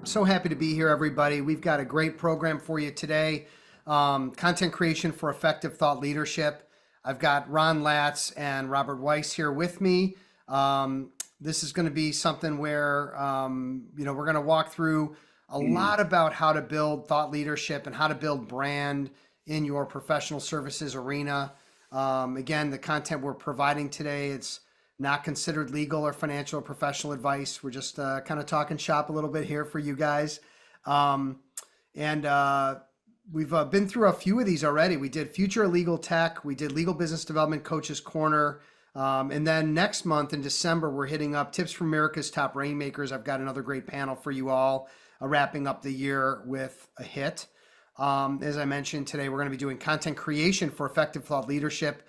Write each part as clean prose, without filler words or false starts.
So happy to be here, everybody. We've got a great program for you today. Content creation for effective thought leadership. I've got Ron Latz and Robert Weiss here with me. This is going to be something where, we're going to walk through a lot about how to build thought leadership and how to build brand in your professional services arena. Again, the content we're providing today, it's not considered legal or financial or professional advice. We're just kind of talking shop a little bit here for you guys. And we've been through a few of these already. We did Future of Legal Tech. We did Legal Business Development Coaches Corner. And then next month in December, we're hitting up Tips from America's Top Rainmakers. I've got another great panel for you all, wrapping up the year with a hit. As I mentioned today, we're going to be doing content creation for effective thought leadership.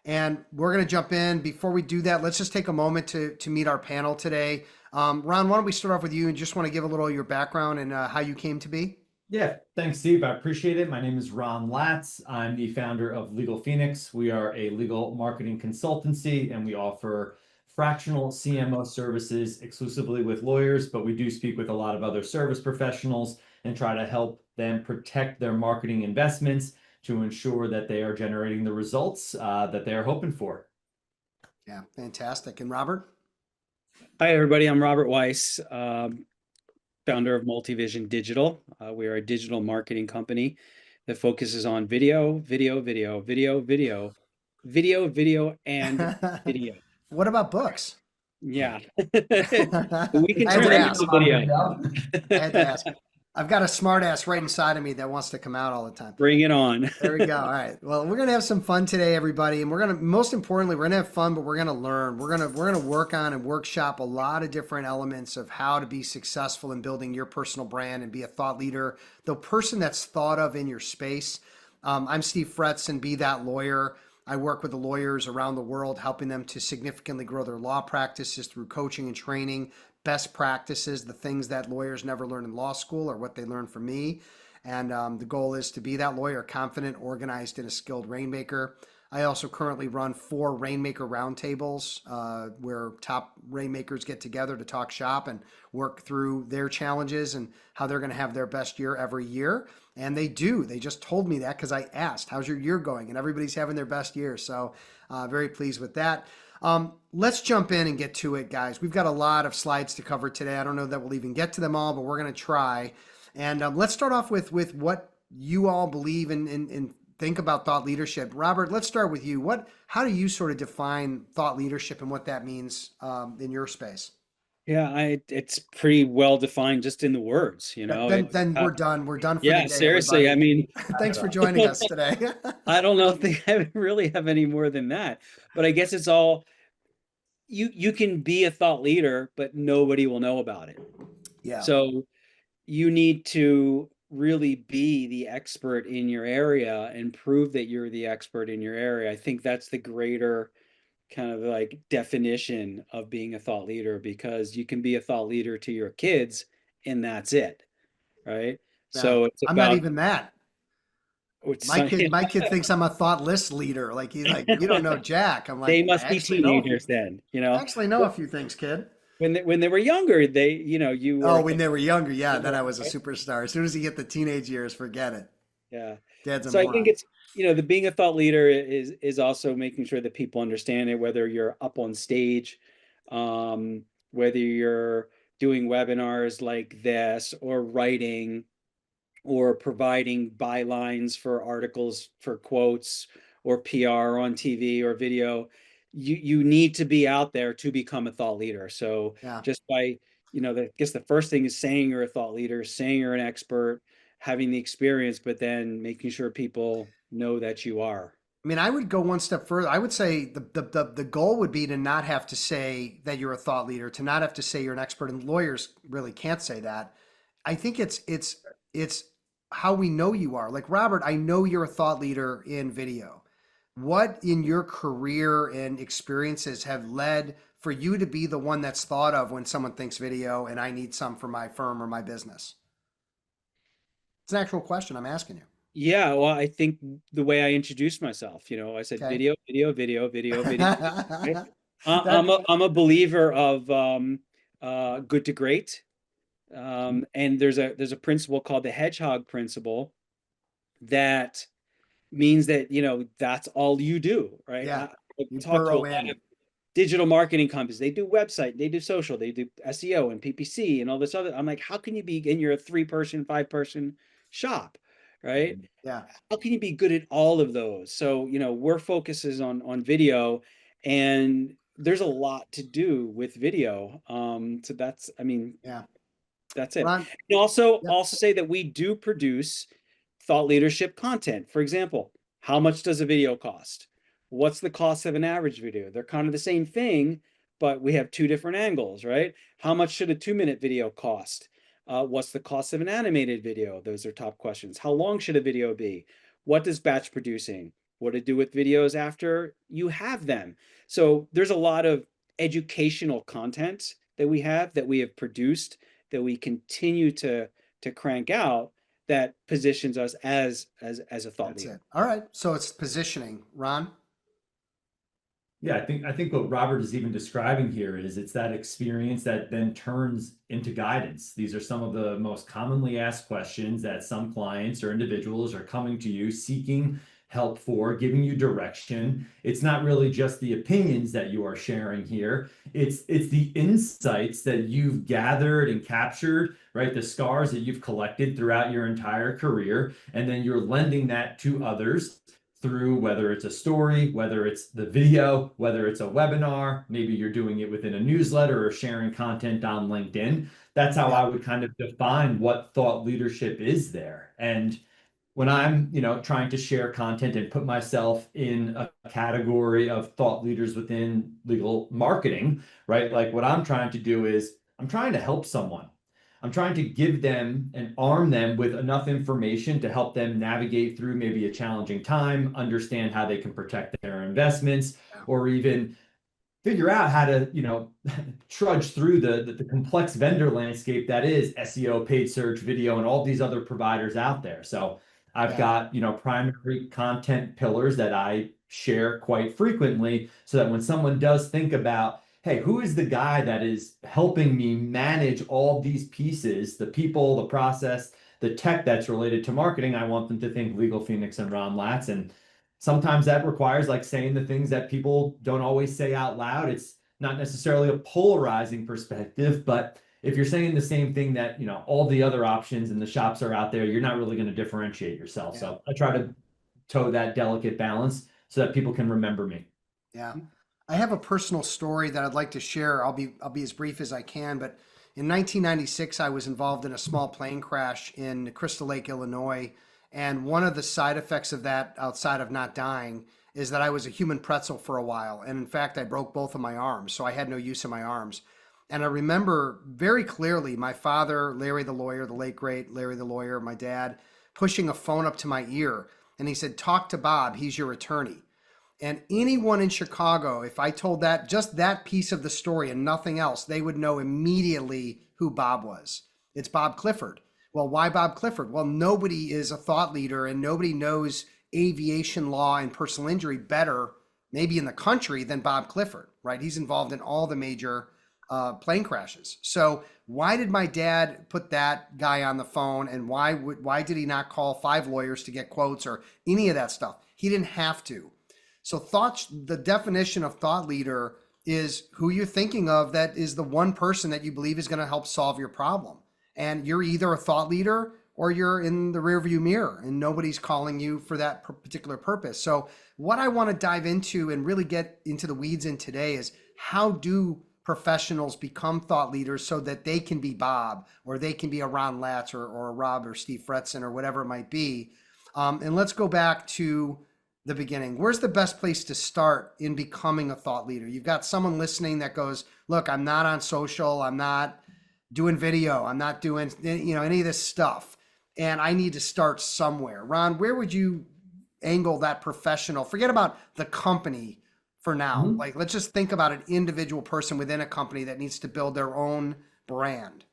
And we're going to jump in. Before we do that, let's just take a moment to meet our panel today. Ron, why don't we start off with you and just want to give a little of your background and how you came to be? Yeah, thanks, Steve. I appreciate it. My name is Ron Latz. I'm the founder of Legal Phoenix. We are a legal marketing consultancy, and we offer fractional CMO services exclusively with lawyers, but we do speak with a lot of other service professionals and try to help them protect their marketing investments to ensure that they are generating the results that they are hoping for. Yeah, fantastic. And Robert? Hi, everybody. I'm Robert Weiss, founder of Multivision Digital. We are a digital marketing company that focuses on video, and video. What about books? Yeah. We can I had turn to them ask. into video. I had to ask. I've got a smart ass right inside of me that wants to come out all the time. Bring it on. There we go. All right. Well, we're gonna have some fun today, everybody, and most importantly, we're gonna have fun, but we're gonna learn. We're gonna work on and workshop a lot of different elements of how to be successful in building your personal brand and be a thought leader, the person that's thought of in your space. I'm Steve Fretzen, Be That Lawyer. I work with the lawyers around the world, helping them to significantly grow their law practices through coaching and training, best practices, the things that lawyers never learn in law school or what they learn from me. And the goal is to be that lawyer, confident, organized, and a skilled rainmaker. I also currently run 4 Rainmaker roundtables where top rainmakers get together to talk shop and work through their challenges and how they're going to have their best year every year. And they do. They just told me that because I asked, how's your year going? And everybody's having their best year. So very pleased with that. Let's jump in and get to it, guys. We've got a lot of slides to cover today. I don't know that we'll even get to them all, but we're going to try. And let's start off with what you all believe and think about thought leadership. Robert, let's start with you. How do you sort of define thought leadership and what that means in your space? Yeah, it's pretty well defined just in the words, you know. Then we're done. We're done for yeah, the day, seriously. everybody. I mean, Thanks for joining us today. I don't know if they really have any more than that, but I guess it's all you can be a thought leader, but nobody will know about it. Yeah. So you need to really be the expert in your area and prove that you're the expert in your area. I think that's the greater kind of like definition of being a thought leader, because you can be a thought leader to your kids and that's it, right? Yeah. So it's I'm not about even that. My kid thinks I'm a thoughtless leader. Like he's like, you don't know Jack. I'm like, they must "I be actually know a few- teenagers then, you know. I actually know a few things, kid. When they were younger, they, you know, you Oh, were, when they were younger, yeah. Then I was a superstar. As soon as you get the teenage years, forget it. yeah. Dad's a So I moron. think it's, you know, the being a thought leader is also making sure that people understand it, whether you're up on stage, whether you're doing webinars like this, or writing, or providing bylines for articles, for quotes, or PR on TV or video. You need to be out there to become a thought leader. So Yeah. just by, you know, I guess the first thing is saying you're a thought leader, saying you're an expert, having the experience, but then making sure people know that you are. I mean, I would go one step further. I would say the goal would be to not have to say that you're a thought leader, to not have to say you're an expert, and lawyers really can't say that. I think it's how we know you are. Like Robert, I know you're a thought leader in video. What in your career and experiences have led for you to be the one that's thought of when someone thinks video and I need some for my firm or my business? It's an actual question I'm asking you. Yeah, well, I think the way I introduced myself, you know, I said Okay. video, video, video, video, video. Right? That- I'm a believer of good to great. And there's a principle called the hedgehog principle that means that, you know, that's all you do, right? Yeah. I You talk to a burrow lot in. of digital marketing companies. They do website, they do social, they do SEO and PPC and all this other. I'm like, how can you be in your 3-person, 5-person shop, right? Yeah. How can you be good at all of those? So, you know, we're focuses on video, and there's a lot to do with video. So that's, I mean, Yeah. that's it. Ron. And also, Yep. also say that we do produce thought leadership content. For example, how much does a video cost? What's the cost of an average video? They're kind of the same thing, but we have two different angles, right? How much should a 2-minute video cost? What's the cost of an animated video? Those are top questions. How long should a video be? What does batch producing? What to do with videos after you have them? So there's a lot of educational content that we have produced, that we continue to crank out, that positions us as a thought That's leader. it. All right. So it's positioning. Ron? Yeah, I think what Robert is even describing here is it's that experience that then turns into guidance. These are some of the most commonly asked questions that some clients or individuals are coming to you seeking help for, giving you direction. It's not really just the opinions that you are sharing here. It's the insights that you've gathered and captured, right? The scars that you've collected throughout your entire career, and then you're lending that to others through whether it's a story, whether it's the video, whether it's a webinar, maybe you're doing it within a newsletter or sharing content on LinkedIn. That's how Yeah. I would kind of define what thought leadership is there. And when I'm, trying to share content and put myself in a category of thought leaders within legal marketing, right? Like what I'm trying to do is I'm trying to help someone. I'm trying to give them and arm them with enough information to help them navigate through maybe a challenging time, understand how they can protect their investments, or even figure out how to, trudge through the complex vendor landscape that is SEO, paid search, video, and all these other providers out there. So I've Yeah. got, primary content pillars that I share quite frequently so that when someone does think about, hey, who is the guy that is helping me manage all these pieces, the people, the process, the tech that's related to marketing, I want them to think Legal Phoenix and Ron Latz. And sometimes that requires like saying the things that people don't always say out loud. It's not necessarily a polarizing perspective, but if you're saying the same thing that, all the other options and the shops are out there, you're not really going to differentiate yourself. Yeah. So I try to toe that delicate balance so that people can remember me. Yeah. I have a personal story that I'd like to share. I'll be as brief as I can, but in 1996 I was involved in a small plane crash in Crystal Lake, Illinois, and one of the side effects of that, outside of not dying, is that I was a human pretzel for a while, and in fact I broke both of my arms, so I had no use of my arms. And I remember very clearly my father, Larry the lawyer, the late great Larry the lawyer, my dad, pushing a phone up to my ear, and he said, "Talk to Bob, he's your attorney." And anyone in Chicago, if I told that, just that piece of the story and nothing else, they would know immediately who Bob was. It's Bob Clifford. Well, why Bob Clifford? Well, nobody is a thought leader and nobody knows aviation law and personal injury better, maybe in the country, than Bob Clifford, right? He's involved in all the major plane crashes. So why did my dad put that guy on the phone, and why did he not call 5 lawyers to get quotes or any of that stuff? He didn't have to. So the definition of thought leader is who you're thinking of that is the one person that you believe is going to help solve your problem. And you're either a thought leader or you're in the rearview mirror and nobody's calling you for that particular purpose. So what I want to dive into and really get into the weeds in today is how do professionals become thought leaders so that they can be Bob, or they can be a Ron Latz or a Rob or Steve Fretzen or whatever it might be. And let's go back to the beginning. Where's the best place to start in becoming a thought leader? You've got someone listening that goes, look, I'm not on social, I'm not doing video, I'm not doing, any of this stuff, and I need to start somewhere. Ron, where would you angle that professional? Forget about the company for now. Mhm. Like, let's just think about an individual person within a company that needs to build their own brand.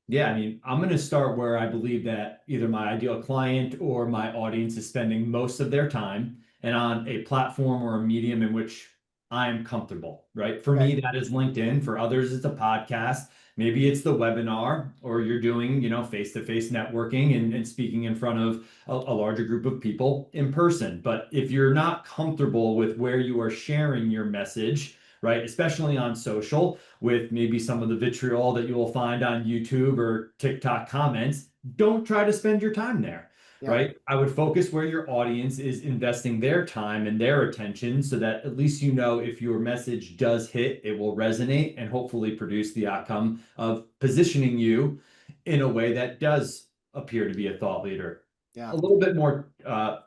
Yeah, I mean, I'm going to start where I believe that either my ideal client or my audience is spending most of their time, and on a platform or a medium in which I'm comfortable, right? For me, that is LinkedIn. For others, it's a podcast. Maybe it's the webinar, or you're doing, face-to-face networking and speaking in front of a larger group of people in person. But if you're not comfortable with where you are sharing your message, right, especially on social, with maybe some of the vitriol that you will find on YouTube or TikTok comments, don't try to spend your time there. Yeah. Right? I would focus where your audience is investing their time and their attention, so that at least if your message does hit, it will resonate and hopefully produce the outcome of positioning you in a way that does appear to be a thought leader. Yeah. A little bit more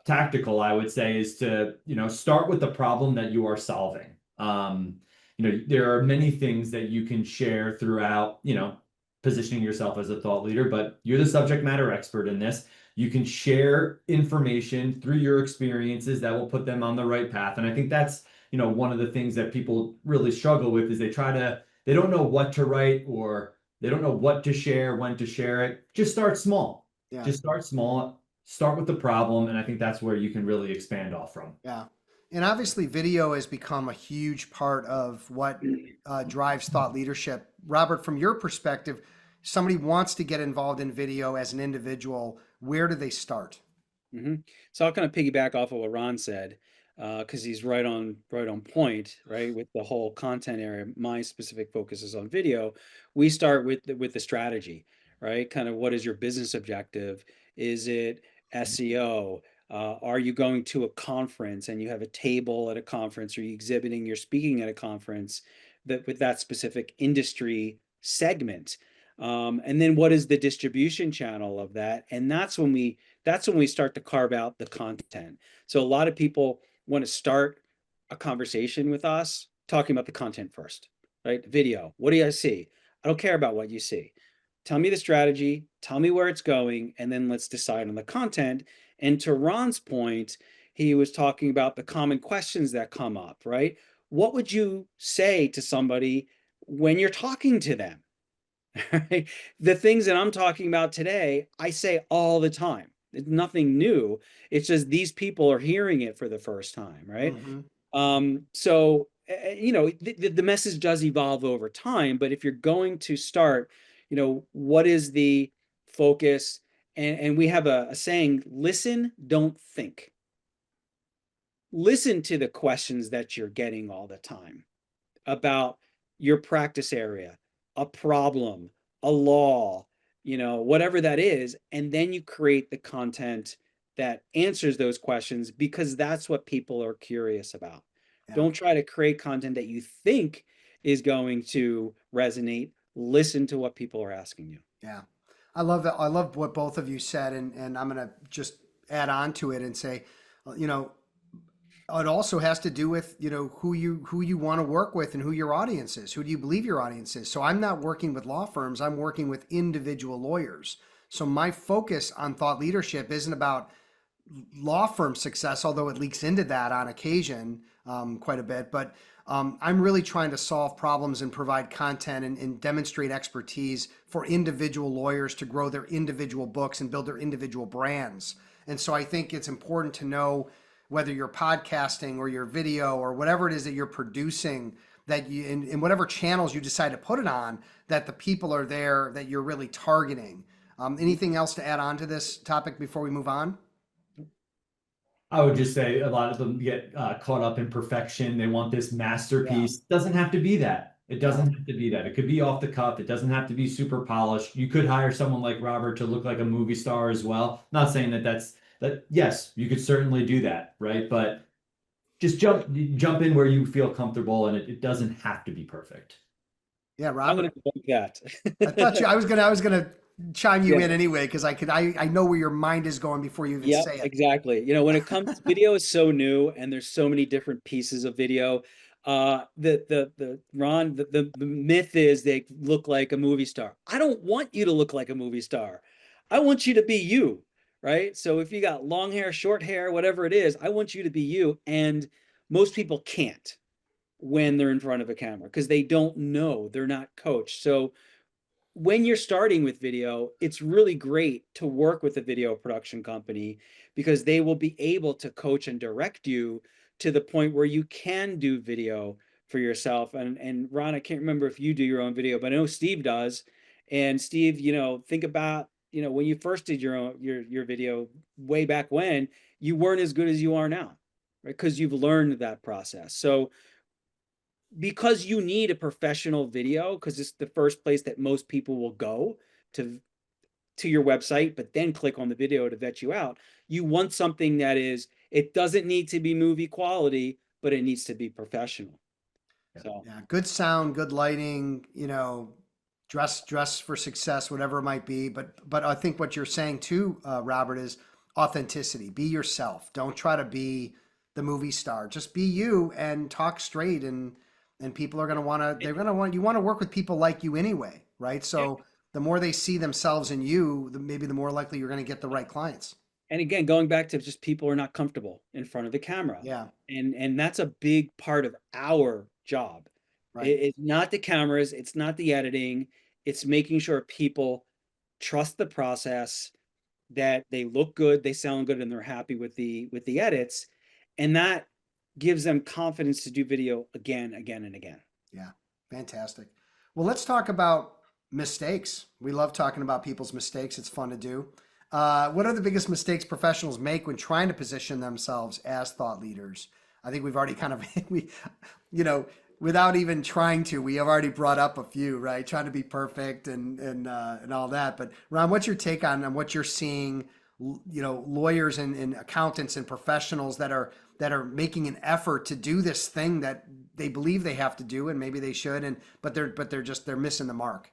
tactical, I would say, is to start with the problem that you are solving. There are many things that you can share throughout positioning yourself as a thought leader, but you're the subject matter expert in this. You can share information through your experiences that will put them on the right path. And I think that's, one of the things that people really struggle with, is they don't know what to write, or they don't know what to share, when to share it. Just start small. Yeah. Just start small, start with the problem. And I think that's where you can really expand off from. Yeah. And obviously video has become a huge part of what drives thought leadership. Robert, from your perspective, somebody wants to get involved in video as an individual, where do they start? So I'll kind of piggyback off of what Ron said, because he's right on point, right, with the whole content area. My specific focus is on video. We start with the strategy, right? Kind of, what is your business objective? Is it SEO? Are you going to a conference and you have a table at a conference? Are you exhibiting? You're speaking at a conference with that specific industry segment. And then what is the distribution channel of that? And that's when we start to carve out the content. So a lot of people want to start a conversation with us talking about the content first, right? Video. What do you see? I don't care about what you see. Tell me the strategy, tell me where it's going, and then let's decide on the content. And to Ron's point, he was talking about the common questions that come up, right? What would you say to somebody when you're talking to them? Right? The things that I'm talking about today, I say all the time. It's nothing new. It's just these people are hearing it for the first time, right? So the message does evolve over time, but if you're going to start, what is the focus? And we have a saying: listen, don't think. Listen to the questions that you're getting all the time about your practice area, a problem, a law, whatever that is. And then you create the content that answers those questions, because that's what people are curious about. Yeah. Don't try to create content that you think is going to resonate. Listen to what people are asking you. Yeah. I love that. I love what both of you said. And I'm going to just add on to it and say, it also has to do with, who you want to work with and who your audience is. Who do you believe your audience is? So I'm not working with law firms. I'm working with individual lawyers. So my focus on thought leadership isn't about law firm success, although it leaks into that on occasion quite a bit. But I'm really trying to solve problems and provide content and demonstrate expertise for individual lawyers to grow their individual books and build their individual brands. And so I think it's important to know, whether you're podcasting or your video or whatever it is that you're producing, that you in whatever channels you decide to put it on, that the people are there that you're really targeting. Anything else to add on to this topic before we move on? I would just say a lot of them get caught up in perfection. They want this masterpiece. Yeah. Doesn't have to be that. It doesn't have to be that. It could be off the cuff. It doesn't have to be super polished. You could hire someone like Robert to look like a movie star as well. Not saying that yes, you could certainly do that, right? But just jump in where you feel comfortable, and it doesn't have to be perfect. Yeah, Robert. I'm going to do that. I thought I was gonna chime you in anyway, because I know where your mind is going before you even say it. Exactly. When it comes to video, is so new, and there's so many different pieces of video. Ron, the myth is they look like a movie star. I don't want you to look like a movie star. I want you to be you. Right? So if you got long hair, short hair, whatever it is, I want you to be you. And most people can't when they're in front of a camera, because they don't know, they're not coached. So when you're starting with video, it's really great to work with a video production company, because they will be able to coach and direct you to the point where you can do video for yourself. And Ron, I can't remember if you do your own video, but I know Steve does. And Steve, think about, when you first did your video way back when, you weren't as good as you are now, right? Because you've learned that process. So because you need a professional video, because it's the first place that most people will go to your website, but then click on the video to vet you out. You want something that it doesn't need to be movie quality, but it needs to be professional. So Yeah, good sound, good lighting, dress for success, whatever it might be. But I think what you're saying too, Robert, is authenticity. Be yourself. Don't try to be the movie star. Just be you and talk straight, and people are you want to work with people like you anyway, right? So the more they see themselves in you, maybe the more likely you're going to get the right clients. And again, going back to just people are not comfortable in front of the camera. Yeah, And that's a big part of our job. right. It's not the cameras, it's not the editing, it's making sure people trust the process, that they look good, they sound good, and they're happy with the edits. And that gives them confidence to do video again, and again. Yeah, fantastic. Well, let's talk about mistakes. We love talking about people's mistakes. It's fun to do. What are the biggest mistakes professionals make when trying to position themselves as thought leaders? I think we've already kind of, without even trying to, we have already brought up a few, right? Trying to be perfect and all that. But Ron, what's your take on what you're seeing, lawyers and accountants and professionals that are making an effort to do this thing that they believe they have to do, and maybe they should, but they're missing the mark.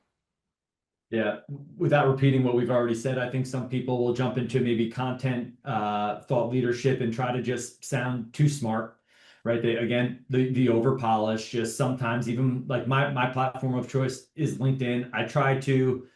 Yeah, without repeating what we've already said, I think some people will jump into maybe content, thought leadership and try to just sound too smart, right? The over polish, just sometimes even like my platform of choice is LinkedIn. I try to,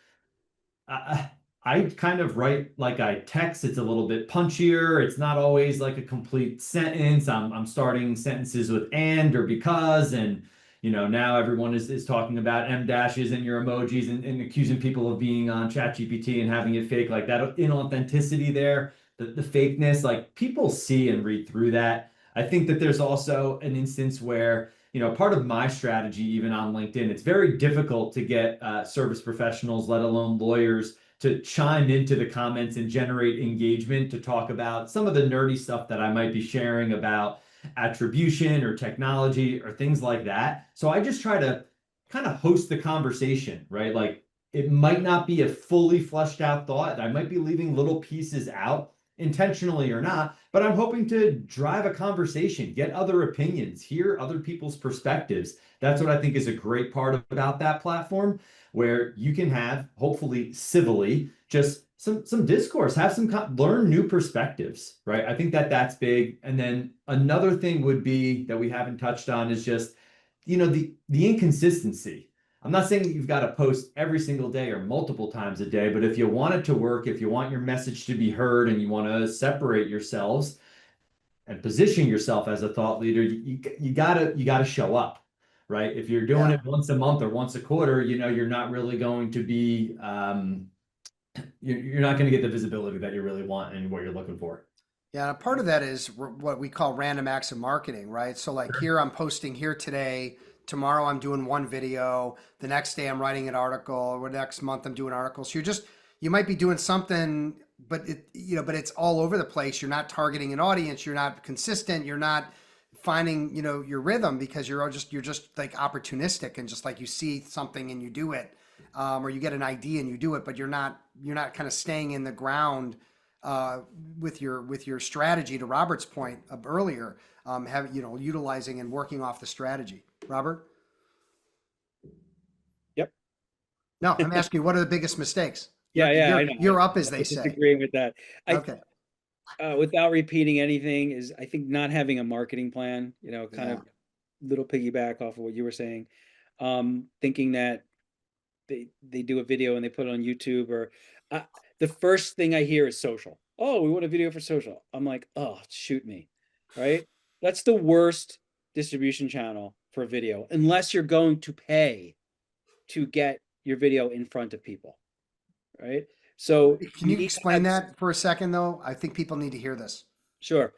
I kind of write like I text. It's a little bit punchier. It's not always like a complete sentence. I'm starting sentences with and or because, and now everyone is talking about M dashes and your emojis and accusing people of being on ChatGPT and having it fake, like that inauthenticity there, the fakeness, like people see and read through that. I think that there's also an instance where, part of my strategy, even on LinkedIn, it's very difficult to get service professionals, let alone lawyers, to chime into the comments and generate engagement to talk about some of the nerdy stuff that I might be sharing about attribution or technology or things like that. So I just try to kind of host the conversation, right? Like it might not be a fully fleshed out thought. I might be leaving little pieces out intentionally or not, but I'm hoping to drive a conversation, get other opinions, hear other people's perspectives. That's what I think is a great part about that platform, where you can have, hopefully civilly, just some discourse, have learn new perspectives, right? I think that's big. And then another thing would be that we haven't touched on is just, the inconsistency. I'm not saying that you've got to post every single day or multiple times a day, but if you want it to work, if you want your message to be heard and you want to separate yourselves and position yourself as a thought leader, you gotta show up, right? If you're doing it once a month or once a quarter, you're not really going to be, you're not going to get the visibility that you really want and what you're looking for. Yeah, part of that is what we call random acts of marketing, right? So like here, I'm posting here today. Tomorrow I'm doing one video. The next day I'm writing an article. Or next month I'm doing articles. So you might be doing something, but but it's all over the place. You're not targeting an audience. You're not consistent. You're not finding, your rhythm, because you're just like opportunistic, and just like you see something and you do it, or you get an idea and you do it, but you're not kind of staying in the ground with your strategy. To Robert's point earlier, utilizing and working off the strategy. Robert? Yep. No, I'm asking you, what are the biggest mistakes? Yeah, I know. You're up, as they say. Disagreeing with that. Okay. Without repeating anything, is I think not having a marketing plan, kind of little piggyback off of what you were saying, thinking that they do a video and they put it on YouTube, or the first thing I hear is social. Oh, we want a video for social. I'm like, oh, shoot me, right? That's the worst distribution channel for video, unless you're going to pay to get your video in front of people, right? So can you explain that for a second, though? I think people need to hear this. Sure.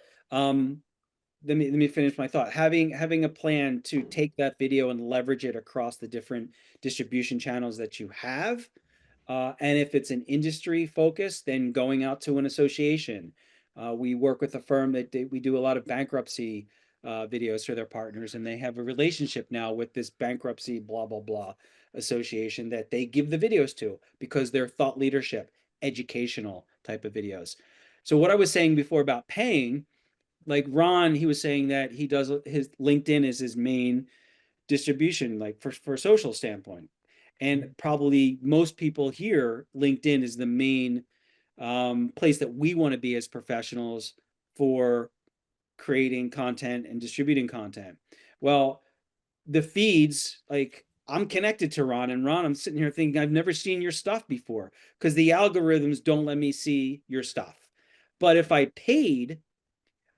let me finish my thought. Having a plan to take that video and leverage it across the different distribution channels that you have. And if it's an industry focus, then going out to an association. We work with a firm that we do a lot of bankruptcy videos for their partners, and they have a relationship now with this bankruptcy blah blah blah association that they give the videos to because they're thought leadership, educational type of videos. So what I was saying before about paying, like Ron, he was saying that he does his LinkedIn is his main distribution, like for social standpoint. And probably most people here, LinkedIn is the main place that we want to be as professionals for creating content and distributing content. Well, the feeds, like I'm connected to Ron, and Ron, I'm sitting here thinking I've never seen your stuff before because the algorithms don't let me see your stuff. But if I paid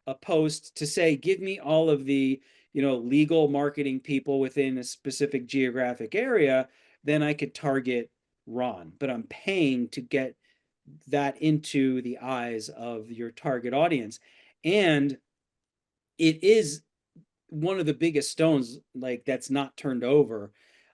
a post to say, give me all of the, legal marketing people within a specific geographic area, then I could target Ron. But I'm paying to get that into the eyes of your target audience. And it is one of the biggest stones, like that's not turned over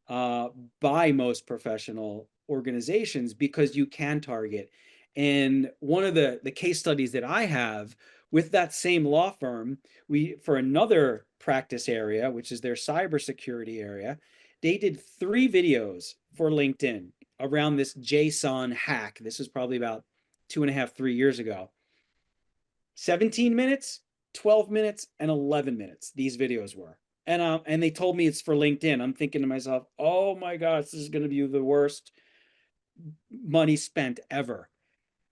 uh, by most professional organizations because you can target. And one of the case studies that I have with that same law firm, we for another practice area, which is their cybersecurity area, they did 3 videos for LinkedIn around this JSON hack. This was probably about 2.5, 3 years ago. 17 minutes, 12 minutes, and 11 minutes. These videos were. And they told me it's for LinkedIn. I'm thinking to myself, oh my gosh, this is going to be the worst money spent ever.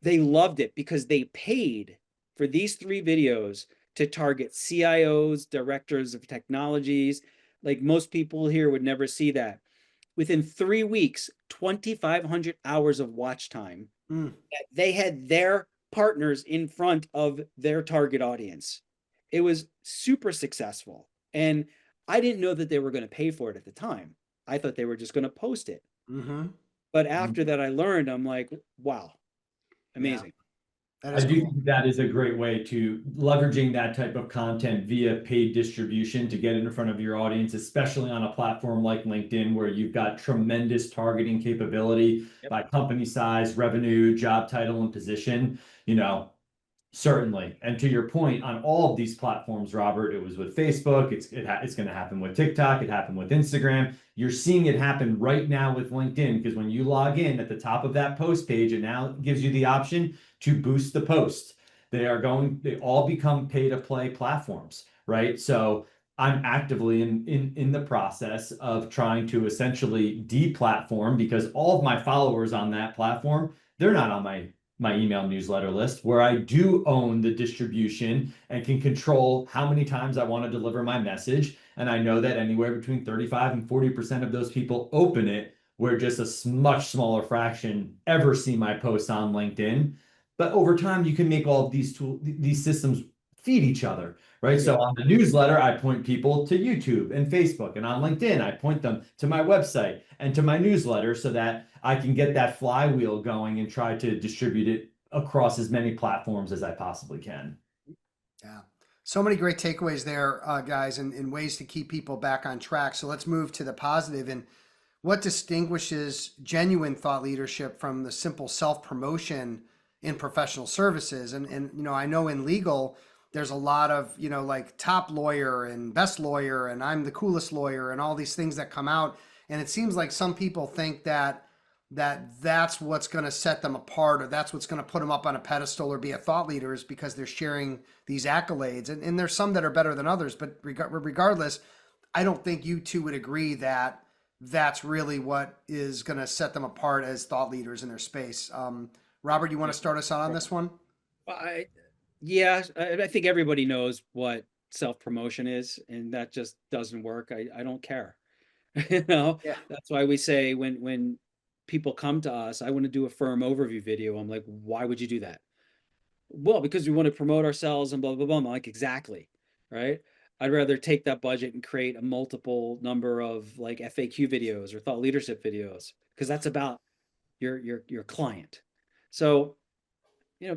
They loved it because they paid for these 3 videos to target CIOs, directors of technologies. Like most people here would never see that. Within 3 weeks, 2,500 hours of watch time. Mm. They had their partners in front of their target audience. It was super successful. And I didn't know that they were going to pay for it at the time. I thought they were just going to post it. Mm-hmm. But after that, I learned, I'm like, wow, Yeah, amazing. that I is do cool. think that is a great way to leveraging that type of content via paid distribution to get in front of your audience, especially on a platform like LinkedIn, where you've got tremendous targeting capability Yep. by company size, revenue, job title, and position. Certainly. And to your point, on all of these platforms, Robert, it was with Facebook. It's going to happen with TikTok. It happened with Instagram. You're seeing it happen right now with LinkedIn because when you log in at the top of that post page, it now gives you the option to boost the post. They all become pay to play platforms, right? So I'm actively in the process of trying to essentially deplatform because all of my followers on that platform, they're not on my email newsletter list where I do own the distribution and can control how many times I want to deliver my message. And I know that anywhere between 35 and 40% of those people open it, where just a much smaller fraction ever see my posts on LinkedIn. But over time, you can make all of these systems feed each other, right? So on the newsletter, I point people to YouTube and Facebook, and on LinkedIn, I point them to my website and to my newsletter so that I can get that flywheel going and try to distribute it across as many platforms as I possibly can. Yeah. So many great takeaways there, guys, and ways to keep people back on track. So let's move to the positive and what distinguishes genuine thought leadership from the simple self-promotion in professional services. And I know in legal, there's a lot of, like top lawyer and best lawyer, and I'm the coolest lawyer and all these things that come out. And it seems like some people think that's what's going to set them apart, or that's what's going to put them up on a pedestal or be a thought leader, is because they're sharing these accolades. And there's some that are better than others, but regardless, I don't think you two would agree that that's really what is going to set them apart as thought leaders in their space. Robert, you want to start us out on this one? Well, yeah, I think everybody knows what self-promotion is, and that just doesn't work. I don't care. Yeah. That's why we say when people come to us, I want to do a firm overview video. I'm like, why would you do that? Well, because we want to promote ourselves and blah blah blah. I'm like, exactly, right? I'd rather take that budget and create a multiple number of like FAQ videos or thought leadership videos because that's about your client. So,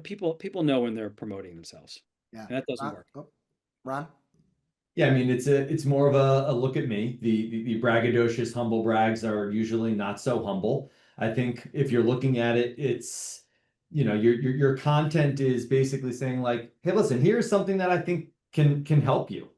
people know when they're promoting themselves, Yeah. and that doesn't work. Ron? Yeah, I mean it's more of a look at me. The braggadocious humble brags are usually not so humble. I think if you're looking at it, it's your content is basically saying like, hey, listen, here's something that I think can help you,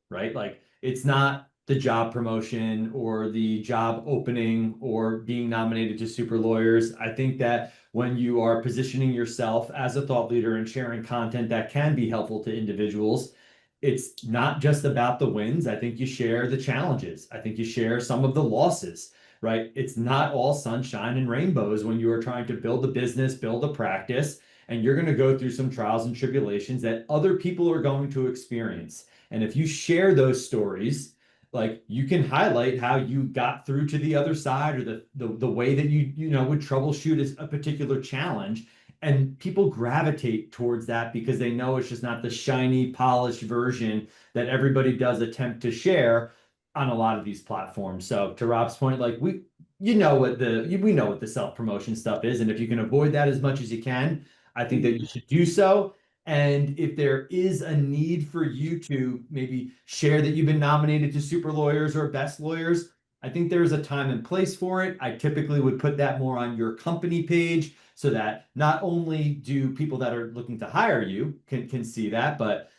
right? Like it's not the job promotion or the job opening or being nominated to super lawyers. I think that when you are positioning yourself as a thought leader and sharing content that can be helpful to individuals, it's not just about the wins. I think you share the challenges. I think you share some of the losses, right? It's not all sunshine and rainbows when you are trying to build a business, build a practice, and you're going to go through some trials and tribulations that other people are going to experience. And if you share those stories, like you can highlight how you got through to the other side or the way that you would troubleshoot a particular challenge, and people gravitate towards that because they know it's just not the shiny, polished version that everybody does attempt to share on a lot of these platforms. So to Rob's point, like we know what the self-promotion stuff is, and if you can avoid that as much as you can, I think that you should do so. And if there is a need for you to maybe share that you've been nominated to super lawyers or best lawyers, I think there's a time and place for it. I typically would put that more on your company page so that not only do people that are looking to hire you can see that, but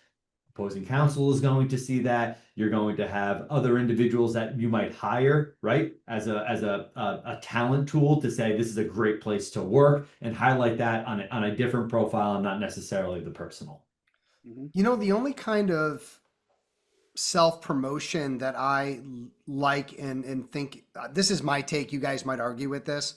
opposing counsel is going to see that. You're going to have other individuals that you might hire, right, as a talent tool to say this is a great place to work and highlight that on a different profile and not necessarily the personal. Mhm. The only kind of self promotion that I like and think this is my take. You guys might argue with this.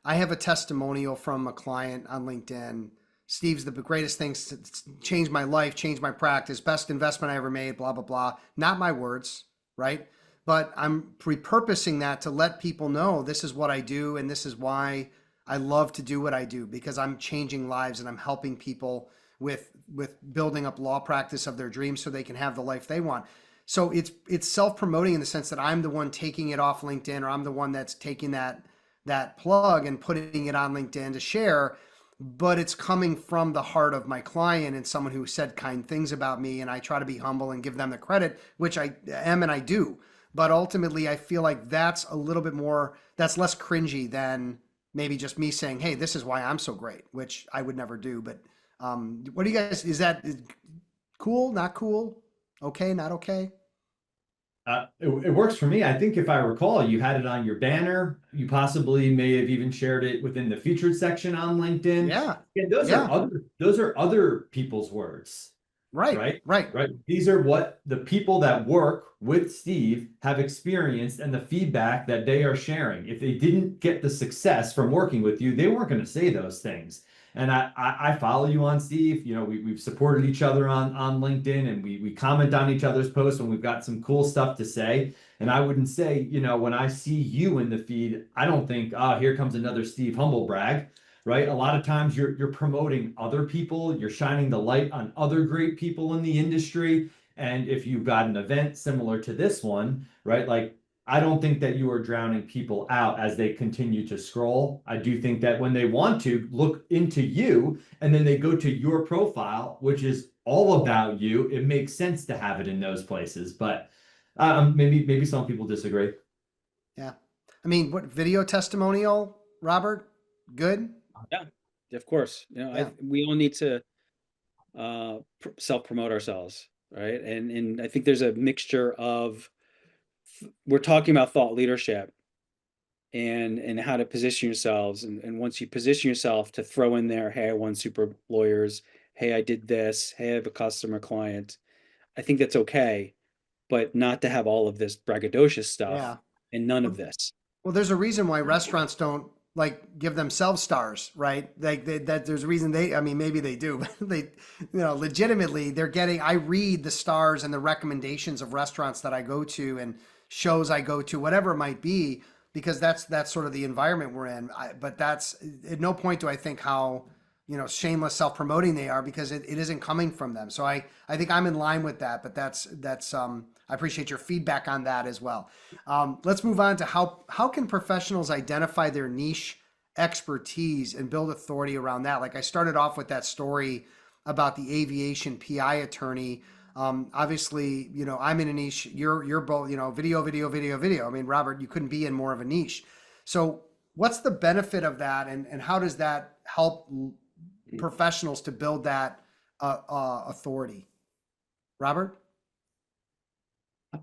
I have a testimonial from a client on LinkedIn. Steve's the greatest things to change my life, change my practice, best investment I ever made, blah, blah, blah. Not my words, right? But I'm repurposing that to let people know this is what I do and this is why I love to do what I do because I'm changing lives and I'm helping people with building up law practice of their dreams so they can have the life they want. So it's self-promoting in the sense that I'm the one taking it off LinkedIn or I'm the one that's taking that plug and putting it on LinkedIn to share, but it's coming from the heart of my client and someone who said kind things about me, and I try to be humble and give them the credit, which I am and I do. But ultimately, I feel like that's a little bit more, that's less cringy than maybe just me saying, hey, this is why I'm so great, which I would never do. But what do you guys, is that cool, not cool, okay, not okay? It works for me. I think if I recall, you had it on your banner. You possibly may have even shared it within the featured section on LinkedIn. Yeah, And those are yeah, other people's words, right, right? right. Right. These are what the people that work with Steve have experienced and the feedback that they are sharing. If they didn't get the success from working with you, they weren't going to say those things. And I follow you on Steve. We've supported each other on LinkedIn and we comment on each other's posts when we've got some cool stuff to say. And I wouldn't say, when I see you in the feed, I don't think, here comes another Steve Humblebrag, right? A lot of times you're promoting other people, you're shining the light on other great people in the industry. And if you've got an event similar to this one, right? Like I don't think that you are drowning people out as they continue to scroll. I do think that when they want to look into you and then they go to your profile, which is all about you, it makes sense to have it in those places. But maybe some people disagree. Yeah. I mean, what video testimonial, Robert? Good? Yeah, of course. Yeah. We all need to self promote ourselves, right? And I think there's a mixture of we're talking about thought leadership and how to position yourselves, and once you position yourself to throw in there, hey, I won super lawyers, hey, I did this, hey, I have a customer client. I think that's okay, but not to have all of this braggadocious stuff Yeah. and none of Well, this. well, there's a reason why restaurants don't like give themselves stars, right? Like that there's a reason I mean, maybe they do, but they, legitimately they're getting, I read the stars and the recommendations of restaurants that I go to and shows I go to, whatever it might be, because that's sort of the environment we're in. But that's at no point do I think how, shameless self-promoting they are because it isn't coming from them. So I think I'm in line with that, but that's I appreciate your feedback on that as well. Let's move on to how can professionals identify their niche expertise and build authority around that? Like I started off with that story about the aviation PI attorney. Obviously, I'm in a niche. You're both, video, video, video, video. I mean, Robert, you couldn't be in more of a niche. So what's the benefit of that, and how does that help professionals to build that authority? Robert?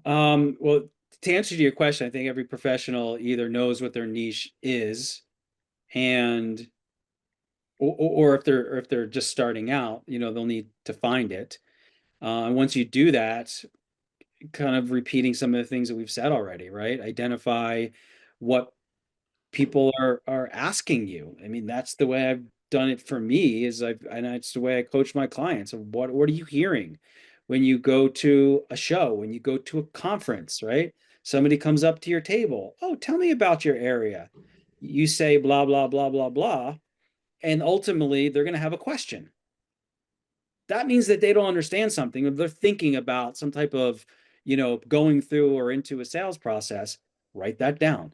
Well, to answer to your question, I think every professional either knows what their niche is, and or if they're just starting out, they'll need to find it. And once you do that, kind of repeating some of the things that we've said already, right? Identify what people are asking you. I mean, that's the way I've done it for me, and it's the way I coach my clients. Of what are you hearing when you go to a show, when you go to a conference, right? Somebody comes up to your table. Oh, tell me about your area. You say blah, blah, blah, blah, blah. And ultimately they're going to have a question. That means that they don't understand something, or they're thinking about some type of, going through or into a sales process. Write that down.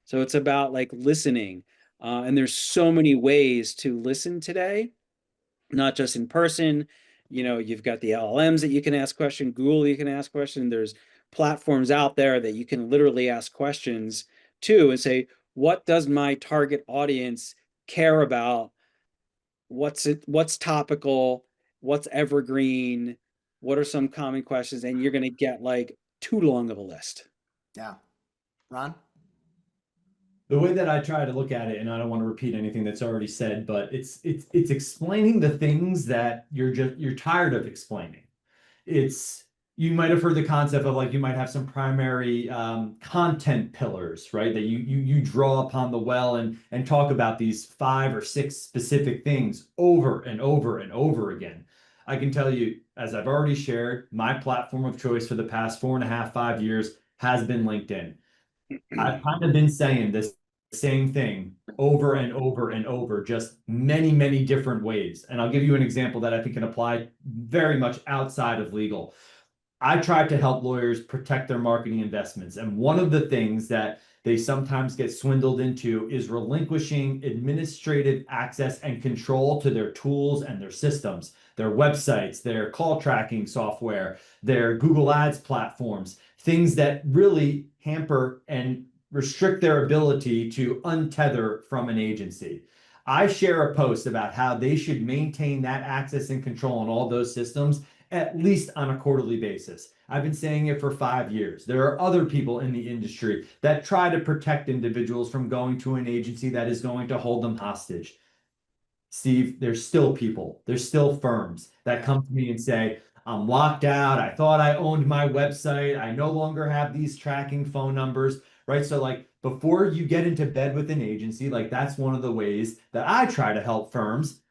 So it's about like listening. And there's so many ways to listen today, not just in person. You've got the LLMs that you can ask questions, Google you can ask questions. There's platforms out there that you can literally ask questions to and say, what does my target audience care about? What's topical? What's evergreen? What are some common questions? And you're going to get like too long of a list. Yeah. Ron? The way that I try to look at it, and I don't want to repeat anything that's already said, but it's explaining the things that you're tired of explaining. You might have heard the concept of like you might have some primary content pillars, right? That you draw upon the well and talk about these 5 or 6 specific things over and over and over again. I can tell you, as I've already shared, my platform of choice for the past 4.5, 5 years has been LinkedIn. I've kind of been saying this same thing over and over and over, just many, many different ways. And I'll give you an example that I think can apply very much outside of legal. I try to help lawyers protect their marketing investments. And one of the things that they sometimes get swindled into is relinquishing administrative access and control to their tools and their systems, their websites, their call tracking software, their Google Ads platforms, things that really hamper and restrict their ability to untether from an agency. I share a post about how they should maintain that access and control on all those systems at least on a quarterly basis. I've been saying it for 5 years. There are other people in the industry that try to protect individuals from going to an agency that is going to hold them hostage. Steve, there's still people, there's still firms that come to me and say, I'm locked out. I thought I owned my website. I no longer have these tracking phone numbers, right? So like before you get into bed with an agency, like that's one of the ways that I try to help firms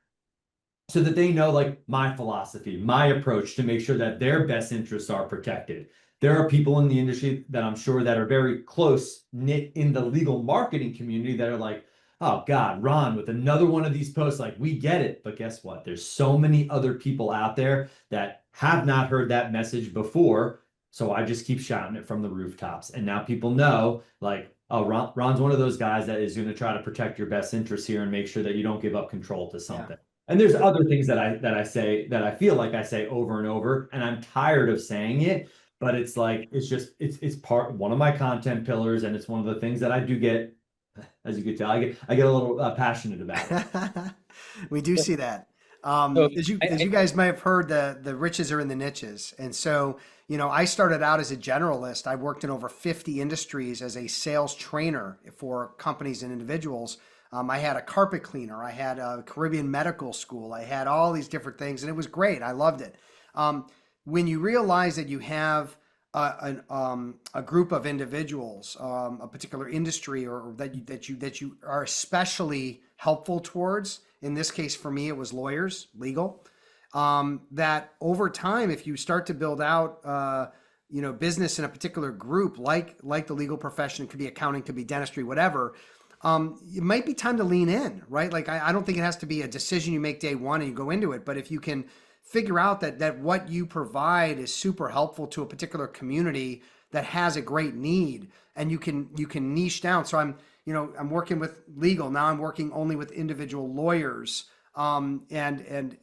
so that they know like my philosophy, my approach to make sure that their best interests are protected. There are people in the industry that I'm sure that are very close knit in the legal marketing community that are like, oh God, Ron, with another one of these posts, like we get it. But guess what? There's so many other people out there that have not heard that message before. So I just keep shouting it from the rooftops. And now people know like, oh, Ron's one of those guys that is going to try to protect your best interests here and make sure that you don't give up control to something. Yeah. And there's other things that I say that I feel like I say over and over, and I'm tired of saying it, but it's like it's part one of my content pillars, and it's one of the things that I do get, as you can tell, I get a little passionate about it. We do see that. As you guys might have heard, the riches are in the niches, and so I started out as a generalist. I worked in over 50 industries as a sales trainer for companies and individuals. I had a carpet cleaner. I had a Caribbean medical school. I had all these different things, and it was great. I loved it. When you realize that you have a group of individuals, a particular industry, or that you are especially helpful towards, in this case for me, it was lawyers, legal. That over time, if you start to build out, business in a particular group, like the legal profession, it could be accounting, could be dentistry, whatever. It might be time to lean in, right? Like, I don't think it has to be a decision you make day one and you go into it, but if you can figure out that what you provide is super helpful to a particular community that has a great need, and you can niche down. So I'm working with legal now. I'm working only with individual lawyers. And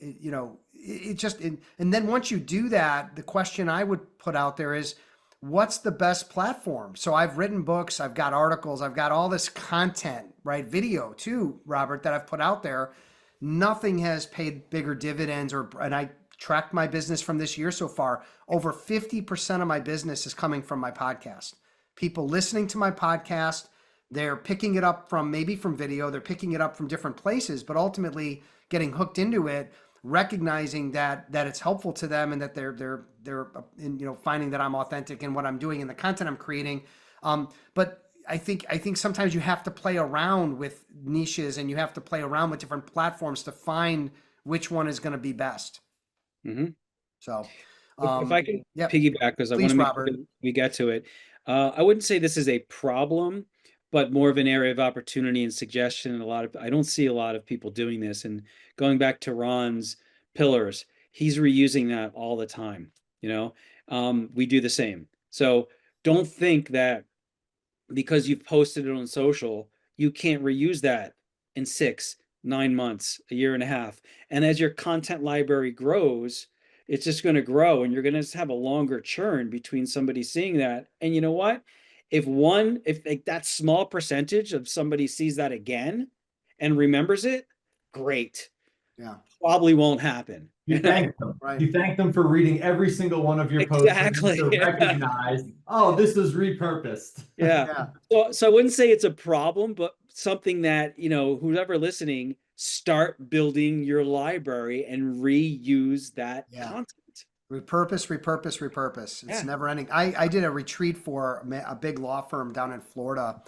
it just, and then once you do that, the question I would put out there is, what's the best platform? So I've written books, I've got articles, I've got all this content, right? Video too, Robert, that I've put out there. Nothing has paid bigger dividends, and I tracked my business from this year so far. Over 50% of my business is coming from my podcast. People listening to my podcast, they're picking it up from maybe from video, they're picking it up from different places, but ultimately getting hooked into it, recognizing that it's helpful to them, and that they're finding that I'm authentic in what I'm doing and the content I'm creating. But I think sometimes you have to play around with niches, and you have to play around with different platforms to find which one is going to be best. Mm-hmm. So, if I can yep. piggyback, because I want Please, to make Robert. sure we get to it. I wouldn't say this is a problem, but more of an area of opportunity and suggestion. And I don't see a lot of people doing this. And going back to Ron's pillars, he's reusing that all the time. We do the same. So don't think that because you've posted it on social, you can't reuse that in 6, 9 months, a year and a half. And as your content library grows, it's just going to grow, and you're going to have a longer churn between somebody seeing that. And you know what? If like that small percentage of somebody sees that again and remembers it, great. Yeah. Probably won't happen. You thank them. Right. You thank them for reading every single one of your posts. Exactly. To recognize, oh, this was repurposed. Yeah. So I wouldn't say it's a problem, but something that, whoever listening, start building your library and reuse that content. Repurpose. It's never ending. I did a retreat for a big law firm down in Florida,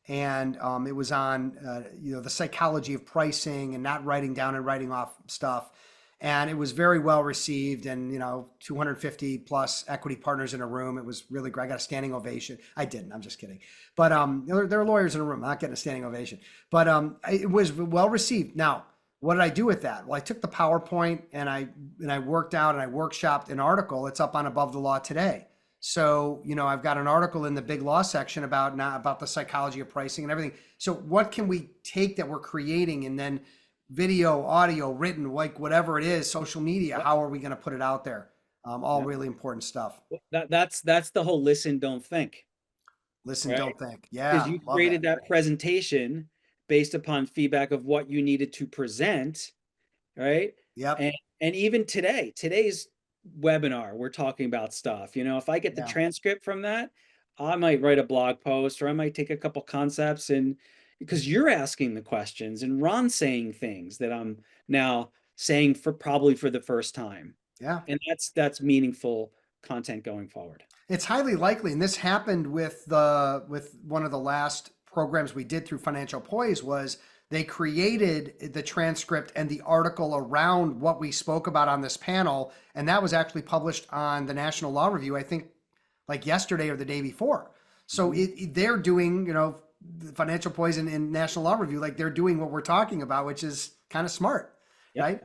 and it was on the psychology of pricing and not writing down and writing off stuff. And it was very well received, and 250 plus equity partners in a room. It was really great. I got a standing ovation. I didn't. I'm just kidding. But there are lawyers in a room. I'm not getting a standing ovation. But it was well received. Now, what did I do with that? Well, I took the PowerPoint and I worked out and I workshopped an article. It's up on Above the Law today. So I've got an article in the big law section about the psychology of pricing and everything. So what can we take that we're creating, and then video, audio, written, like whatever it is, social media, how are we going to put it out there? All really important stuff. That's the whole listen, don't think. Listen, right? Don't think. Yeah. Because you created that presentation based upon feedback of what you needed to present, right? Yep. And even today's webinar, we're talking about stuff. If I get the transcript from that, I might write a blog post, or I might take a couple concepts, and because you're asking the questions and Ron's saying things that I'm now saying probably for the first time. Yeah. And that's meaningful content going forward. It's highly likely. And this happened with one of the last programs we did through Financial Poise. Was they created the transcript and the article around what we spoke about on this panel. And that was actually published on the National Law Review, I think like yesterday or the day before. So they're doing, the Financial Poise and National Law Review, like they're doing what we're talking about, which is kind of smart, right?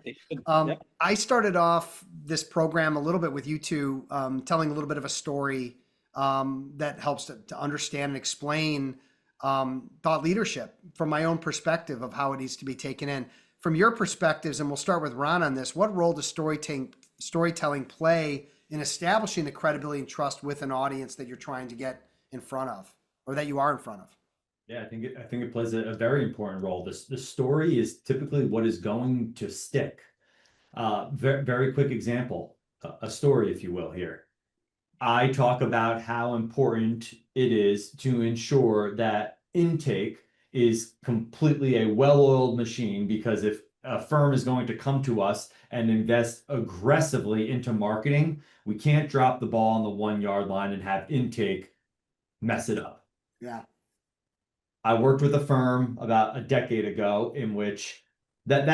I started off this program a little bit with you two, telling a little bit of a story that helps to understand and explain thought leadership from my own perspective of how it needs to be taken in. From your perspectives, and we'll start with Ron on this, what role does storytelling play in establishing the credibility and trust with an audience that you're trying to get in front of, or that you are in front of? Yeah, I think it plays a very important role. The story is typically what is going to stick. Very, very quick example, a story, if you will, here. I talk about how important it is to ensure that intake is completely a well-oiled machine, because if a firm is going to come to us and invest aggressively into marketing, we can't drop the ball on the 1-yard line and have intake mess it up. Yeah. I worked with a firm about a decade ago in which that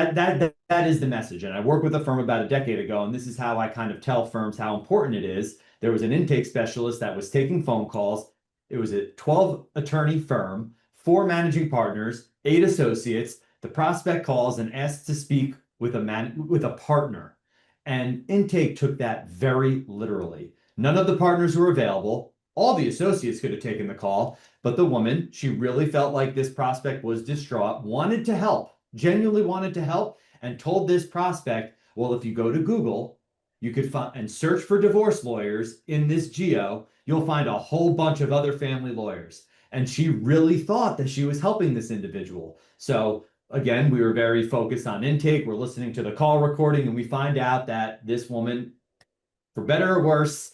is the message. And I worked with a firm about a decade ago, and this is how I kind of tell firms how important it is. There was an intake specialist that was taking phone calls. It was a 12-attorney firm, 4 managing partners, 8 associates. The prospect calls and asks to speak with a partner. And intake took that very literally. None of the partners were available. All the associates could have taken the call, but the woman, she really felt like this prospect was distraught, wanted to help, genuinely wanted to help, and told this prospect, Well, if you go to Google, you could find and search for divorce lawyers in this geo, you'll find a whole bunch of other family lawyers. And she really thought that she was helping this individual. So again, we were very focused on intake. We're listening to the call recording, and we find out that this woman, for better or worse,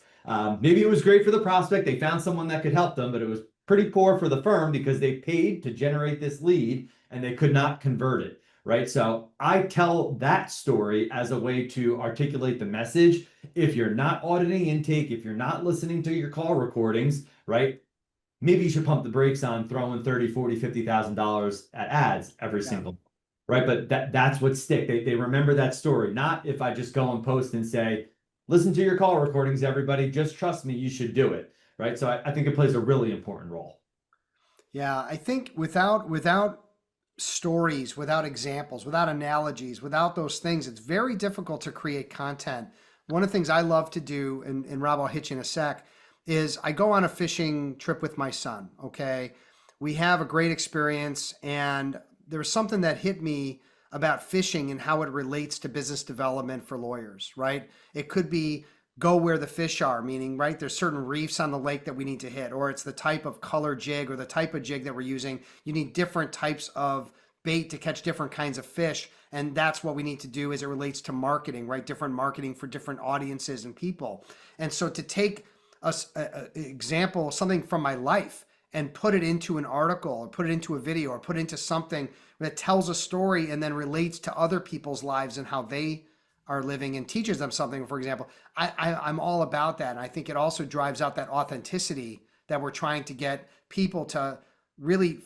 maybe it was great for the prospect. They found someone that could help them, but it was pretty poor for the firm because they paid to generate this lead and they could not convert it, right? So I tell that story as a way to articulate the message. If you're not auditing intake, if you're not listening to your call recordings, right? Maybe you should pump the brakes on throwing 30, 40, $50,000 at ads every single, right? But that's what stick. They remember that story. Not if I just go and post and say, listen to your call recordings, everybody. Just trust me, you should do it, right? So I think it plays a really important role. Yeah, I think without stories, without examples, without analogies, without those things, it's very difficult to create content. One of the things I love to do, and Rob, I'll hit you in a sec, is I go on a fishing trip with my son. Okay, we have a great experience, and there's something that hit me about fishing and how it relates to business development for lawyers, right? It could be go where the fish are, meaning, right, there's certain reefs on the lake that we need to hit, or it's the type of color jig or the type of jig that we're using. You need different types of bait to catch different kinds of fish. And that's what we need to do as it relates to marketing, right? Different marketing for different audiences and people. And so to take a example, something from my life, and put it into an article or put it into a video or put it into something that tells a story and then relates to other people's lives and how they are living and teaches them something, for example, I'm all about that. And I think it also drives out that authenticity that we're trying to get people to really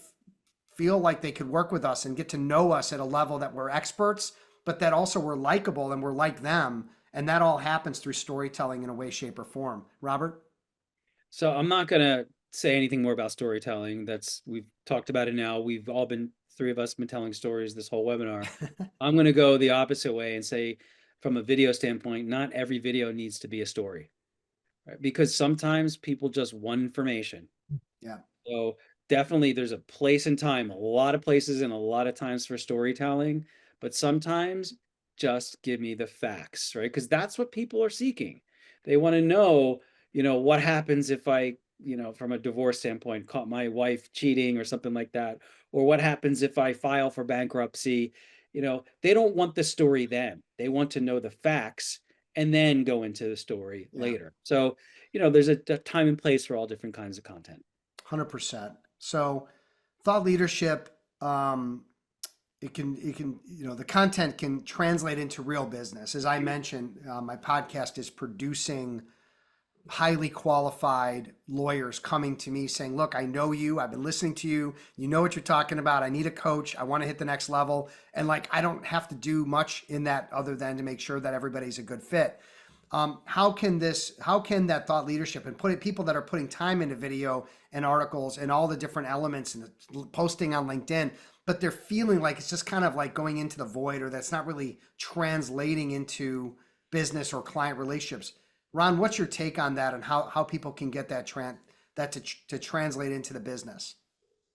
feel like they could work with us and get to know us at a level that we're experts, but that also we're likable and we're like them. And that all happens through storytelling in a way, shape, or form. Robert? So I'm not gonna say anything more about storytelling. We've talked about it now. We've all been, three of us been telling stories this whole webinar. I'm gonna go the opposite way and say, from a video standpoint, not every video needs to be a story, right? Because sometimes people just want information. Yeah. So definitely there's a place and time, a lot of places and a lot of times for storytelling, but sometimes just give me the facts, right? Because that's what people are seeking. They want to know, what happens if I, from a divorce standpoint, caught my wife cheating or something like that, or what happens if I file for bankruptcy. They don't want the story then. They want to know the facts and then go into the story later. So, there's a time and place for all different kinds of content. 100%. So thought leadership, it can, the content can translate into real business. As I mentioned, my podcast is producing highly qualified lawyers coming to me saying, look, I know you, I've been listening to you, you know what you're talking about. I need a coach. I want to hit the next level. And I don't have to do much in that other than to make sure that everybody's a good fit. How can that thought leadership and people that are putting time into video and articles and all the different elements and the posting on LinkedIn, but they're feeling like it's just kind of like going into the void, or that's not really translating into business or client relationships. Ron, what's your take on that and how people can get that to translate into the business?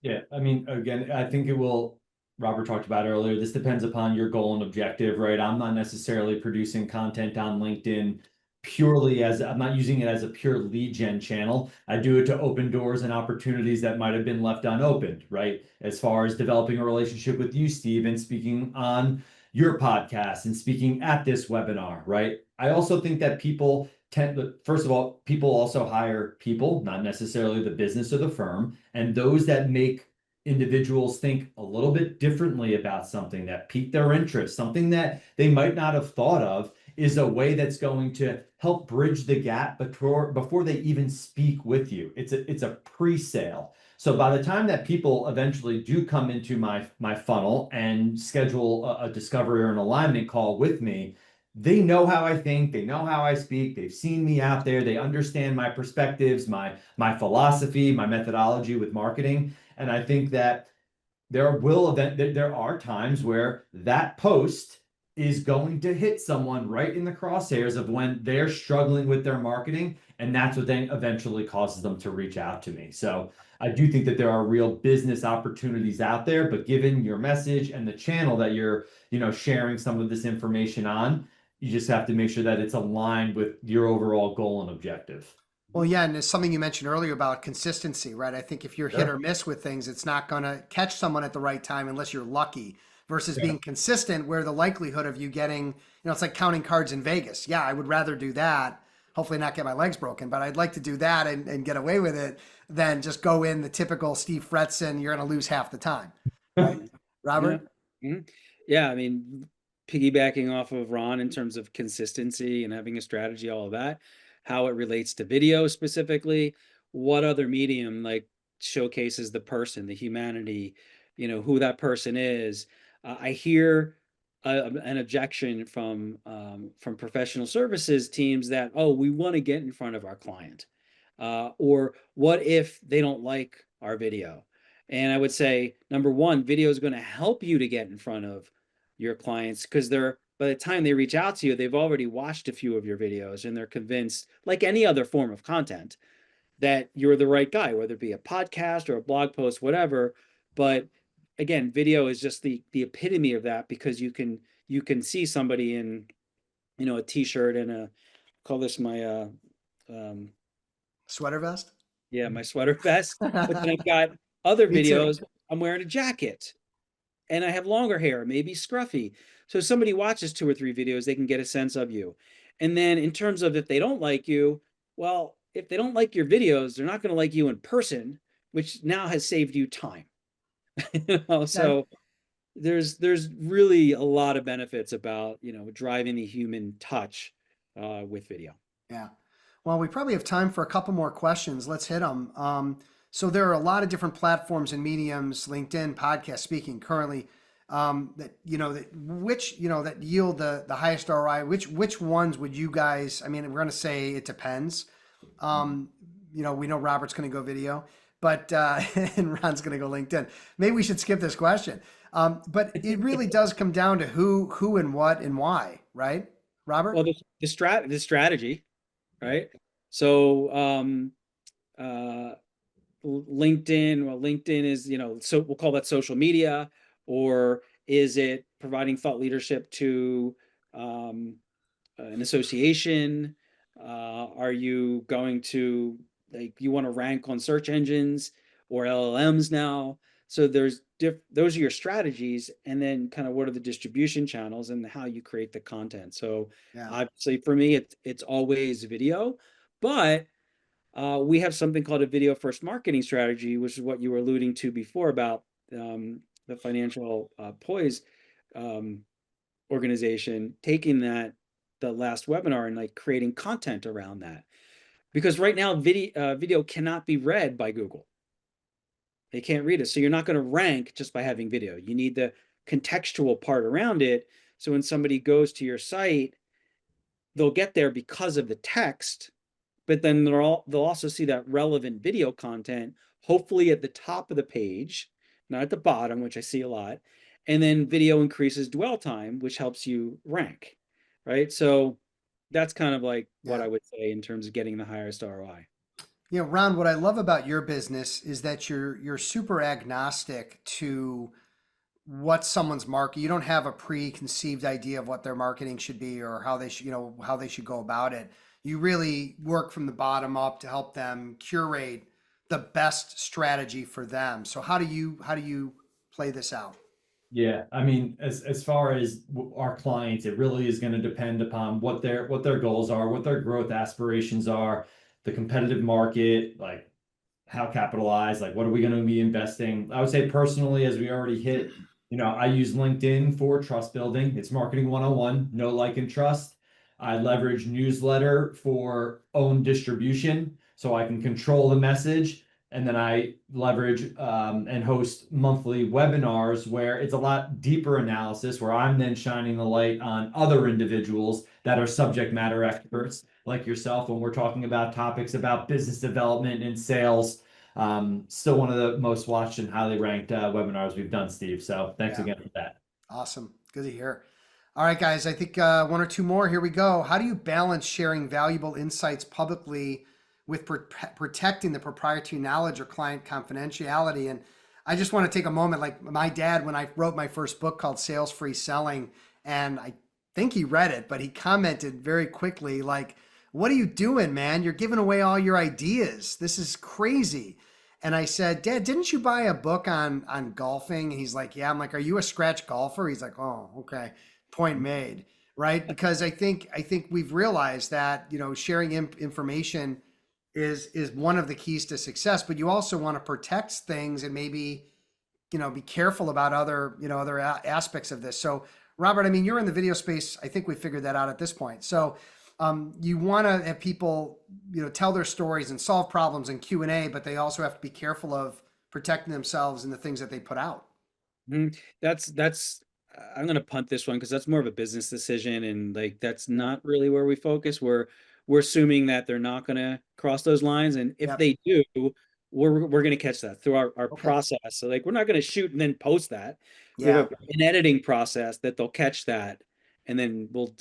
Yeah, I mean, again, I think it will. Robert talked about earlier, this depends upon your goal and objective, right? I'm not necessarily producing content on LinkedIn purely I'm not using it as a pure lead gen channel. I do it to open doors and opportunities that might have been left unopened, right? As far as developing a relationship with you, Steve, and speaking on your podcast and speaking at this webinar, right? I also think that first of all, people also hire people, not necessarily the business or the firm, and those that make individuals think a little bit differently about something that piqued their interest, something that they might not have thought of, is a way that's going to help bridge the gap before they even speak with you. It's a pre-sale. So by the time that people eventually do come into my funnel and schedule a discovery or an alignment call with me, they know how I think, they know how I speak, they've seen me out there, they understand my perspectives, my philosophy, my methodology with marketing. And I think that there are times where that post is going to hit someone right in the crosshairs of when they're struggling with their marketing, and that's what then eventually causes them to reach out to me. So I do think that there are real business opportunities out there, but given your message and the channel that you're, sharing some of this information on, You just have to make sure that it's aligned with your overall goal and objective. Well, yeah, and there's something you mentioned earlier about consistency, right? I think if you're hit or Sure. miss with things, it's not going to catch someone at the right time unless you're lucky versus Yeah. being consistent where the likelihood of you getting, it's like counting cards in Vegas. Yeah, I would rather do that, hopefully not get my legs broken, but I'd like to do that and get away with it than just go in the typical Steve Fretzen, you're going to lose half the time, right? Yeah. Yeah. Robert? Mhm. Yeah, I mean, piggybacking off of Ron in terms of consistency and having a strategy, all of that, how it relates to video specifically, what other medium like showcases the person, the humanity, who that person is. I hear an objection from professional services teams that, oh, we want to get in front of our client, or what if they don't like our video? And I would say, number one, video is going to help you to get in front of your clients because by the time they reach out to you, they've already watched a few of your videos and they're convinced, like any other form of content, that you're the right guy, whether it be a podcast or a blog post, whatever. But again, video is just the epitome of that because you can see somebody in a t-shirt and call this my um Sweater vest? yeah, my sweater vest, but then I've got other Me too. videos, I'm wearing a jacket and I have longer hair, maybe scruffy. So if somebody watches 2 or 3 videos, they can get a sense of you. And then in terms of if they don't like you, well, if they don't like your videos, they're not going to like you in person, which now has saved you time. Okay. So there's really a lot of benefits about, driving the human touch with video. Yeah. Well, we probably have time for a couple more questions. Let's hit them. So there are a lot of different platforms and mediums, LinkedIn, podcast, speaking currently, that yield the highest ROI. Which ones would you guys, I mean, we're going to say it depends. We know Robert's going to go video, but, and Ron's going to go LinkedIn. Maybe we should skip this question. But it really does come down to who and what and why, right? Well, Robert? the strategy, right? So uh LinkedIn is, so we'll call that social media, or is it providing thought leadership to an association? Are you going to, like, you want to rank on search engines or LLMs now? So those are your strategies, and then kind of what are the distribution channels and how you create the content. So Yeah. obviously for me, it's always video, but we have something called a video first marketing strategy, which is what you were alluding to before about the financial poise um, organization, taking the last webinar and like creating content around that. Because right now, video cannot be read by Google. They can't read it. So you're not going to rank just by having video. You need the contextual part around it. So when somebody goes to your site, they'll get there because of the text, but then they'll also see that relevant video content, hopefully at the top of the page, not at the bottom, which I see a lot. And then video increases dwell time, which helps you rank, right? So that's kind of like what Yeah. I would say in terms of getting the highest ROI. Ron, what I love about your business is that you're super agnostic to what someone's market. You don't have a preconceived idea of what their marketing should be or how they should, how they should go about it. You really work from the bottom up to help them curate the best strategy for them. So how do you play this out? Yeah, I mean, as far as our clients, it really is going to depend upon what their goals are, what their growth aspirations are, the competitive market, like how capitalized, like what are we going to be investing? I would say personally, as we already hit, I use LinkedIn for trust building. It's marketing 101, know, like, and trust. I leverage newsletter for own distribution so I can control the message. And then I leverage and host monthly webinars where it's a lot deeper analysis, where I'm then shining the light on other individuals that are subject matter experts like yourself when we're talking about topics about business development and sales. Still one of the most watched and highly ranked webinars we've done, Steve. So thanks Yeah. again for that. Awesome. Good to hear. All right, guys, I think one or two more. Here we go. How do you balance sharing valuable insights publicly with protecting the proprietary knowledge or client confidentiality? And I just want to take a moment, like my dad, when I wrote my first book called Sales Free Selling, and think he read it, but he commented very quickly, like, "What are you doing, man? You're giving away all your ideas. This is crazy." And I said, "Dad, didn't you buy a book on golfing?" And he's like, "Yeah." I'm like, "Are you a scratch golfer?" He's like, "Oh, okay. Point made." Right? Because I think we've realized that, sharing information is one of the keys to success, but you also want to protect things and maybe, be careful about other aspects of this. So, Robert, I mean, you're in the video space. I think we figured that out at this point. So, you want to have people, tell their stories and solve problems in Q&A, but they also have to be careful of protecting themselves and the things that they put out. That's I'm gonna punt this one because that's more of a business decision, and like that's not really where we focus. We're assuming that they're not gonna cross those lines, and if Yep. they do, we're gonna catch that through our Okay. process. So like we're not gonna shoot and then post that. We Yeah. have an editing process that they'll catch that, and then we'll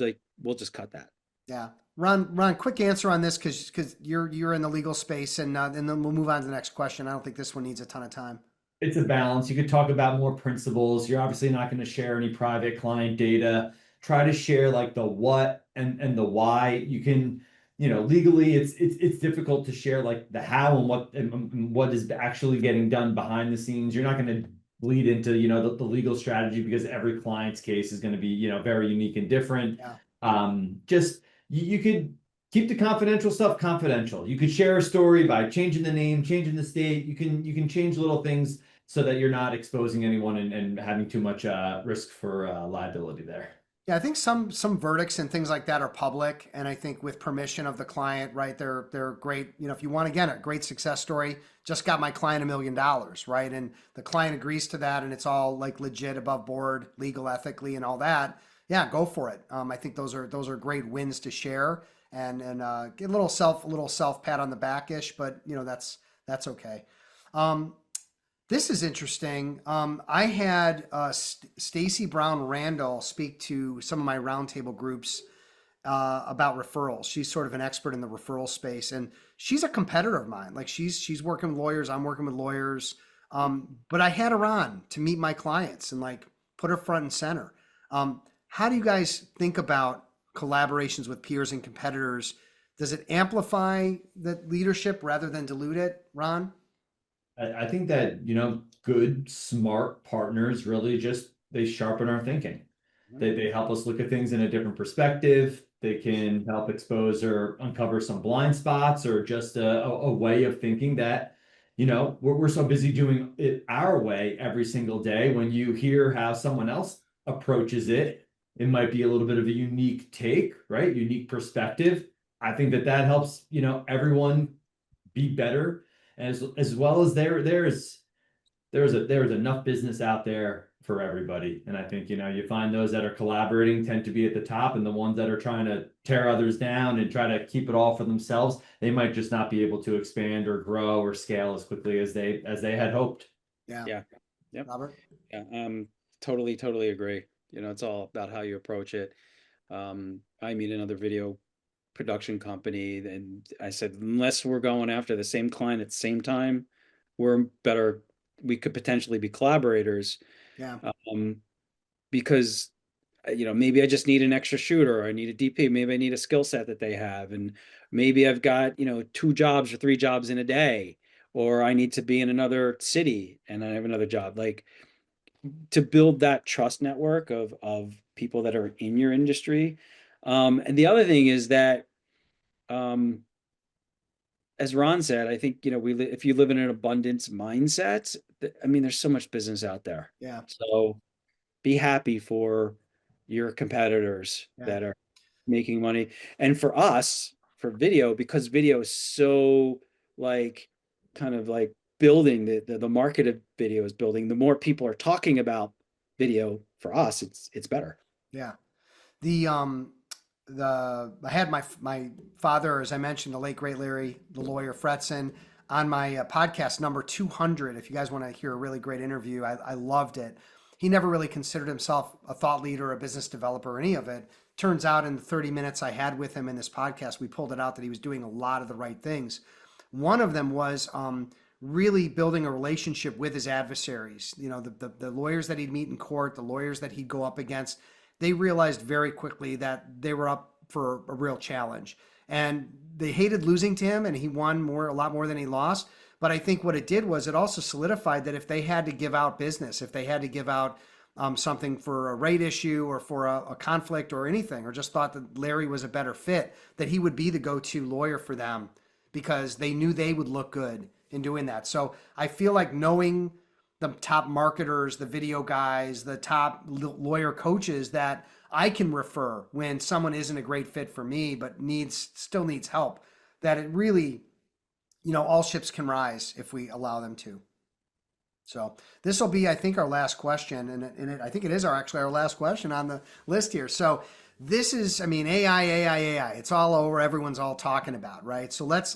just cut that. Yeah. Ron, quick answer on this because you're in the legal space, and then we'll move on to the next question. I don't think this one needs a ton of time. It's a balance. You could talk about more principles. You're obviously not going to share any private client data. Try to share like the what and the why. You can, legally it's difficult to share like the how and what is actually getting done behind the scenes. You're not going to bleed into, the legal strategy because every client's case is going to be, very unique and different. Yeah. Just you could keep the confidential stuff confidential. You could share a story by changing the name, changing the state. You can change little things so that you're not exposing anyone and having too much risk for liability there. Yeah, I think some verdicts and things like that are public, and I think with permission of the client, right? They're great. If you want, again, a great success story, just got my client $1 million, right? And the client agrees to that, and it's all like legit, above board, legal, ethically, and all that. Yeah, go for it. I think those are great wins to share, and get a little self pat on the back ish, but that's okay. This is interesting. I had Stacy Brown Randall speak to some of my roundtable groups about referrals. She's sort of an expert in the referral space, and she's a competitor of mine. Like she's working with lawyers, I'm working with lawyers. But I had her on to meet my clients and like put her front and center. How do you guys think about collaborations with peers and competitors? Does it amplify the leadership rather than dilute it, Ron? I think that, good, smart partners really just they sharpen our thinking. They help us look at things in a different perspective. They can help expose or uncover some blind spots or just a way of thinking that, we're so busy doing it our way every single day. When you hear how someone else approaches it, it might be a little bit of a unique take, right? Unique perspective. I think that helps, everyone be better, as well as there's enough business out there for everybody. And I think, you find those that are collaborating tend to be at the top, and the ones that are trying to tear others down and try to keep it all for themselves, they might just not be able to expand or grow or scale as quickly as they had hoped. Yeah. Yeah. Yep. Robert? Yeah. Totally agree. It's all about how you approach it. I meet another video production company, and I said, unless we're going after the same client at the same time, we could potentially be collaborators. Yeah. Because maybe I just need an extra shooter, or I need a DP, maybe I need a skill set that they have, and maybe I've got 2 jobs or 3 jobs in a day, or I need to be in another city and I have another job. Like, to build that trust network of people that are in your industry. And the other thing is that, as Ron said, I think, if you live in an abundance mindset, there's so much business out there. Yeah. So be happy for your competitors Yeah. that are making money. And for us, for video, because video is so like kind of like building the market of video is building, the more people are talking about video, for us, it's better. Yeah. I had my father, as I mentioned, the late great Larry, the lawyer Fretson, on my podcast number 200. If you guys want to hear a really great interview, I loved it. He never really considered himself a thought leader, a business developer, or any of it. Turns out in the 30 minutes I had with him in this podcast, we pulled it out that he was doing a lot of the right things. One of them was really building a relationship with his adversaries. The lawyers that he'd meet in court, the lawyers that he'd go up against. they realized very quickly that they were up for a real challenge. And they hated losing to him, and he won a lot more than he lost. But I think what it did was it also solidified that if they had to give out business, if they had to give out something for a rate issue or for a conflict or anything, or just thought that Larry was a better fit, that he would be the go-to lawyer for them because they knew they would look good in doing that. So I feel like knowing the top marketers, the video guys, the top lawyer coaches that I can refer when someone isn't a great fit for me, but still needs help, that it really, all ships can rise if we allow them to. So this will be, I think, our last question, and I think it is actually our last question on the list here. So this is, AI. It's all over. Everyone's all talking about, right? So let's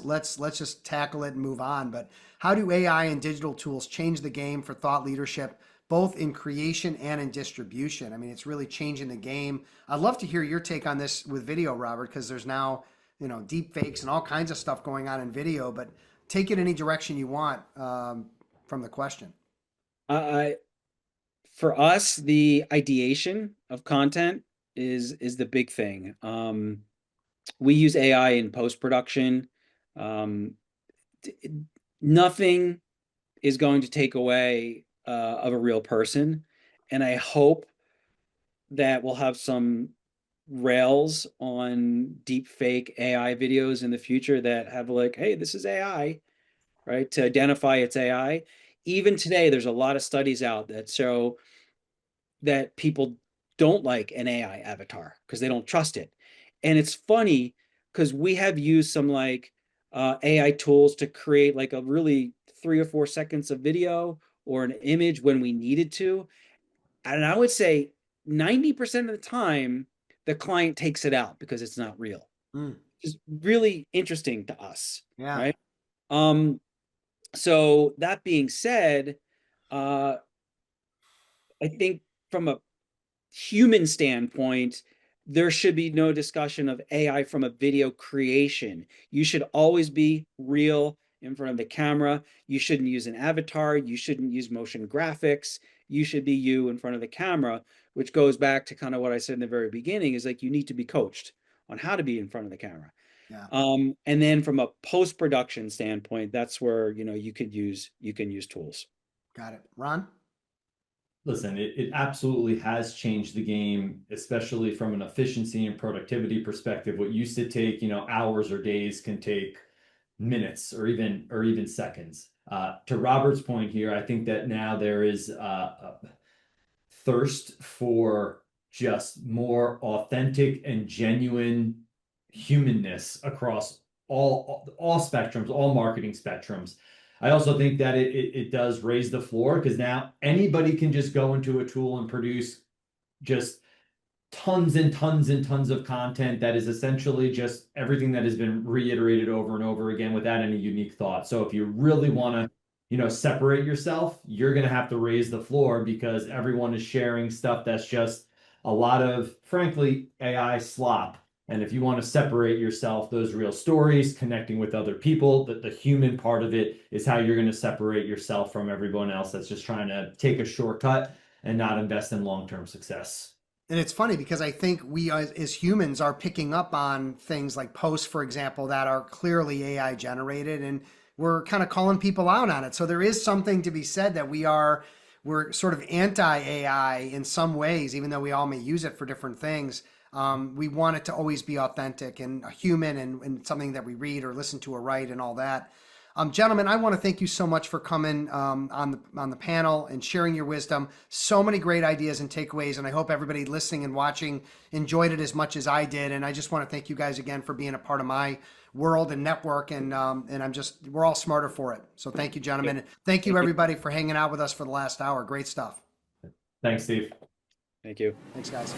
just tackle it and move on. But how do AI and digital tools change the game for thought leadership, both in creation and in distribution? It's really changing the game. I'd love to hear your take on this with video, Robert, because there's now, deep fakes and all kinds of stuff going on in video, but take it any direction you want from the question. For us, the ideation of content is the big thing. We use AI in post-production. Nothing is going to take away of a real person. And I hope that we'll have some rails on deep fake AI videos in the future that have like, hey, this is AI, right? To identify it's AI. Even today, there's a lot of studies out that show that people don't like an AI avatar because they don't trust it. And it's funny because we have used some AI tools to create like a really 3 or 4 seconds of video or an image when we needed to. And I would say 90% of the time, the client takes it out because it's not real. It's really interesting to us, yeah. Right? So that being said, I think from a human standpoint, there should be no discussion of AI from a video creation. You should always be real in front of the camera. You shouldn't use an avatar. You shouldn't use motion graphics. You should be you in front of the camera, which goes back to kind of what I said in the very beginning, is like you need to be coached on how to be in front of the camera. Yeah. And then from a post-production standpoint, that's where you can use tools. Got it. Ron? Listen, it absolutely has changed the game, especially from an efficiency and productivity perspective. What used to take, hours or days can take minutes or even seconds. To Robert's point here, I think that now there is a thirst for just more authentic and genuine humanness across all spectrums, all marketing spectrums. I also think that it does raise the floor because now anybody can just go into a tool and produce just tons and tons and tons of content that is essentially just everything that has been reiterated over and over again without any unique thought. So if you really want to, separate yourself, you're going to have to raise the floor because everyone is sharing stuff that's just a lot of, frankly, AI slop. And if you want to separate yourself, those real stories, connecting with other people, the human part of it is how you're going to separate yourself from everyone else that's just trying to take a shortcut and not invest in long-term success. And it's funny because I think we as humans are picking up on things like posts, for example, that are clearly AI generated, and we're kind of calling people out on it. So there is something to be said that we're sort of anti-AI in some ways, even though we all may use it for different things. We want it to always be authentic and a human and something that we read or listen to or write and all that. Gentlemen, I want to thank you so much for coming on the panel and sharing your wisdom. So many great ideas and takeaways, and I hope everybody listening and watching enjoyed it as much as I did. And I just want to thank you guys again for being a part of my world and network. And we're all smarter for it. So thank you, gentlemen. Thank you, everybody, for hanging out with us for the last hour. Great stuff. Thanks, Steve. Thank you. Thanks, guys.